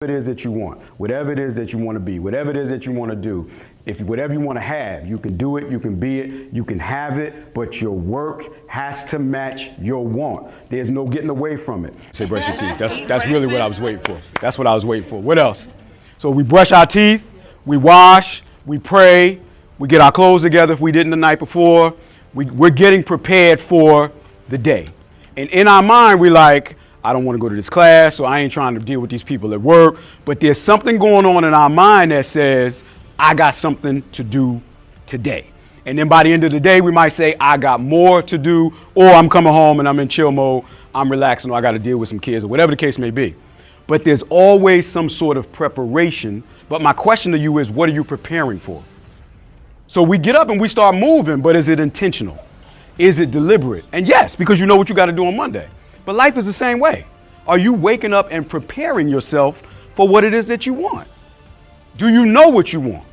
Whatever it is that you want, whatever it is that you want to be, whatever it is that you want to do, if whatever you want to have, you can do it, you can be it, you can have it, but your work has to match your want. There's no getting away from it. Say brush your teeth. That's really what I was waiting for. That's what I was waiting for. What else? So we brush our teeth, we wash, we pray, we get our clothes together if we didn't the night before. We're getting prepared for the day. And in our mind, we're like, I don't want to go to this class, so I ain't trying to deal with these people at work. But there's something going on in our mind that says, I got something to do today. And then by the end of the day, we might say, I got more to do, or I'm coming home and I'm in chill mode, I'm relaxing, or I got to deal with some kids, or whatever the case may be. But there's always some sort of preparation. But my question to you is, what are you preparing for? So we get up and we start moving, but is it intentional? Is it deliberate? And yes, because you know what you got to do on Monday. But life is the same way. Are you waking up and preparing yourself for what it is that you want? Do you know what you want?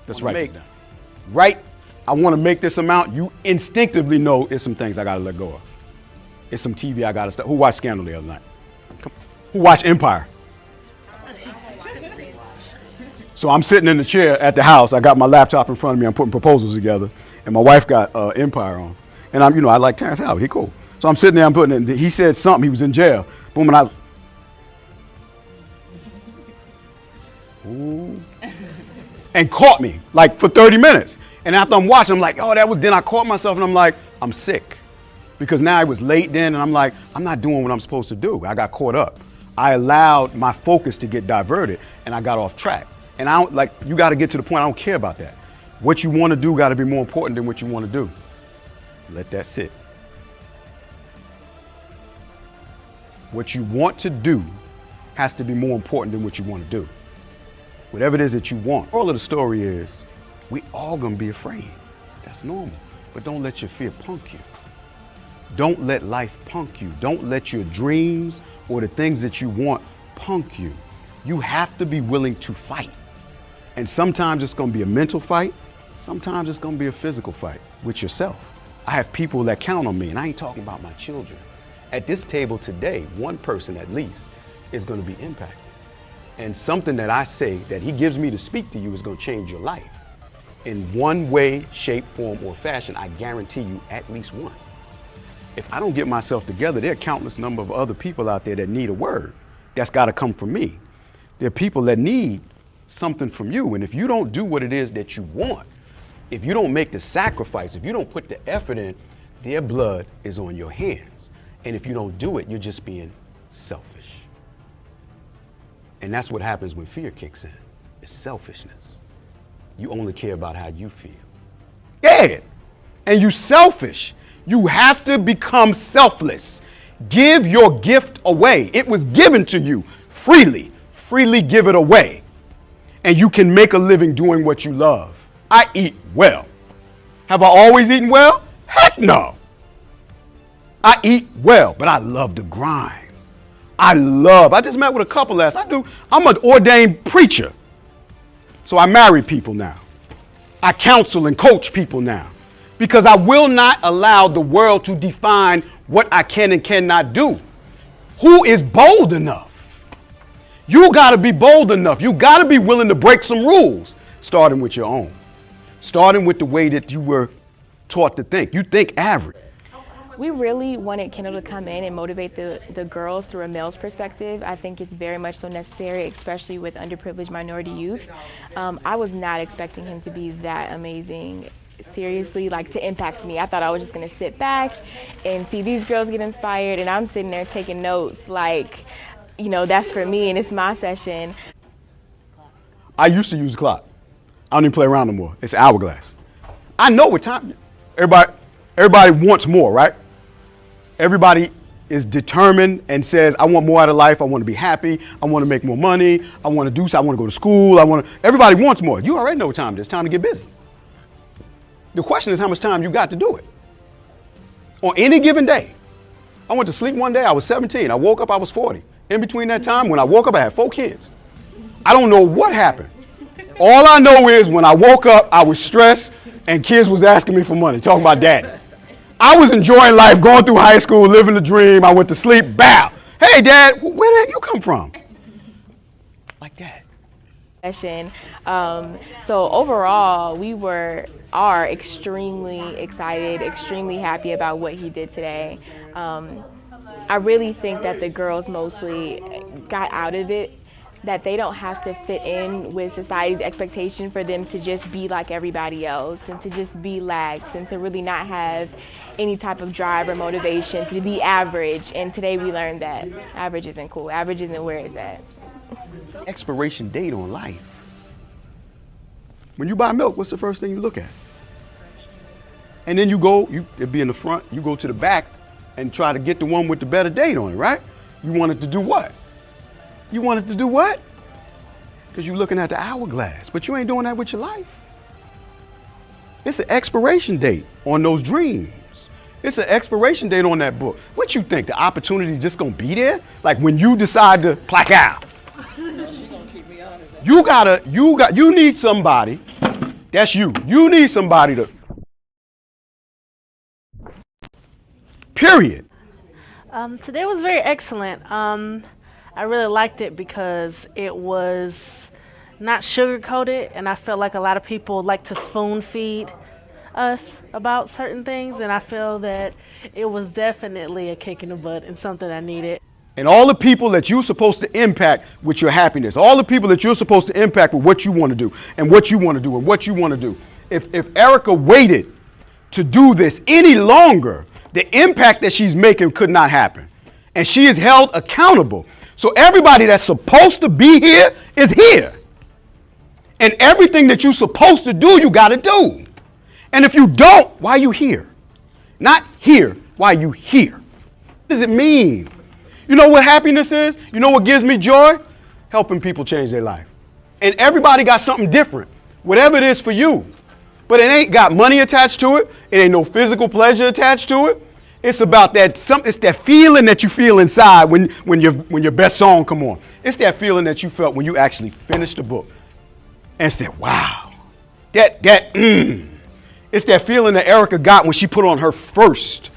That's right. Right? I want to make this amount. You instinctively know it's some things I got to let go of. It's some TV I got to stop. Who watched Scandal the other night? Who watched Empire? So I'm sitting in the chair at the house. I got my laptop in front of me. I'm putting proposals together. And my wife got Empire on. And I like Terrence Howard. He cool. So I'm sitting there, I'm putting it, he said something, he was in jail. Boom, and and caught me, like for 30 minutes. And after I'm watching, I'm like, then I caught myself and I'm like, I'm sick. Because now it was late then and I'm like, I'm not doing what I'm supposed to do. I got caught up. I allowed my focus to get diverted and I got off track. And you gotta get to the point, I don't care about that. What you wanna do gotta be more important than what you wanna do. Let that sit. What you want to do has to be more important than what you want to do. Whatever it is that you want. All of the story is, we all gonna be afraid. That's normal. But don't let your fear punk you. Don't let life punk you. Don't let your dreams or the things that you want punk you. You have to be willing to fight. And sometimes it's gonna be a mental fight. Sometimes it's gonna be a physical fight with yourself. I have people that count on me, and I ain't talking about my children. At this table today, one person at least is going to be impacted. And something that I say that he gives me to speak to you is going to change your life. In one way, shape, form, or fashion, I guarantee you at least one. If I don't get myself together, there are countless number of other people out there that need a word. That's got to come from me. There are people that need something from you. And if you don't do what it is that you want, if you don't make the sacrifice, if you don't put the effort in, their blood is on your hands. And if you don't do it, you're just being selfish. And that's what happens when fear kicks in. It's selfishness. You only care about how you feel. Yeah. And you selfish. You have to become selfless. Give your gift away. It was given to you freely. Freely give it away. And you can make a living doing what you love. I eat well. Have I always eaten well? Heck no. I eat well, but I love the grind. I just met with a couple I'm an ordained preacher. So I marry people now. I counsel and coach people now. Because I will not allow the world to define what I can and cannot do. Who is bold enough? You gotta be bold enough. You gotta be willing to break some rules, starting with your own. Starting with the way that you were taught to think. You think average. We really wanted Kendall to come in and motivate the girls through a male's perspective. I think it's very much so necessary, especially with underprivileged minority youth. I was not expecting him to be that amazing, seriously, to impact me. I thought I was just gonna sit back and see these girls get inspired, and I'm sitting there taking notes that's for me and it's my session. I used to use a clock. I don't even play around no more. It's an hourglass. I know what time. Everybody wants more, right? Everybody is determined and says, I want more out of life. I want to be happy. I want to make more money. I want to do so. I want to go to school. Everybody wants more. You already know what time it is. Time to get busy. The question is how much time you got to do it. On any given day. I went to sleep one day. I was 17. I woke up. I was 40. In between that time, when I woke up, I had 4 kids. I don't know what happened. All I know is when I woke up, I was stressed and kids was asking me for money, talking about daddy. I was enjoying life, going through high school, living the dream. I went to sleep, bow. Hey, Dad, where the heck you come from? like that. Session. So overall, are extremely excited, extremely happy about what he did today. I really think that the girls mostly got out of it that they don't have to fit in with society's expectation for them to just be like everybody else and to just be lax and to really not have any type of drive or motivation, to be average. And today we learned that average isn't cool. Average isn't where it's at. Expiration date on life. When you buy milk, what's the first thing you look at? And then it'd be in the front, you go to the back and try to get the one with the better date on it, right? You want it to do what? You want it to do what? Because you're looking at the hourglass, but you ain't doing that with your life. It's an expiration date on those dreams. It's an expiration date on that book. What you think, the opportunity just gonna be there? Like when you decide to plaque out. You need somebody, that's you. You need somebody to, period. Today was very excellent. I really liked it because it was not sugar-coated, and I felt like a lot of people like to spoon-feed us about certain things, and I feel that it was definitely a kick in the butt and something I needed. And all the people that you're supposed to impact with your happiness, all the people that you're supposed to impact with what you want to do and what you want to do and what you want to do. If Erica waited to do this any longer, the impact that she's making could not happen. And she is held accountable. So everybody that's supposed to be here is here. And everything that you're supposed to do, you got to do. And if you don't, why are you here? Not here, why are you here? What does it mean? You know what happiness is? You know what gives me joy? Helping people change their life. And everybody got something different, whatever it is for you. But it ain't got money attached to it. It ain't no physical pleasure attached to it. It's about it's that feeling that you feel inside when your best song come on. It's that feeling that you felt when you actually finished the book and said, wow, It's that feeling that Erica got when she put on her first.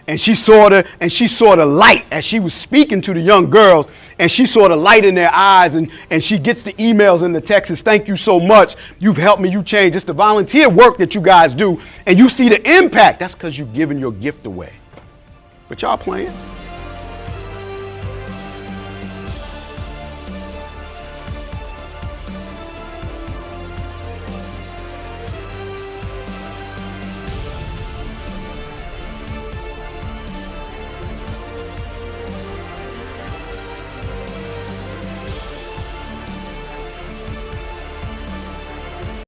And she saw the light as she was speaking to the young girls, and she saw the light in their eyes, and she gets the emails and the texts. Thank you so much. You've helped me. You changed. It's the volunteer work that you guys do, and you see the impact. That's because you're giving your gift away. But y'all playing.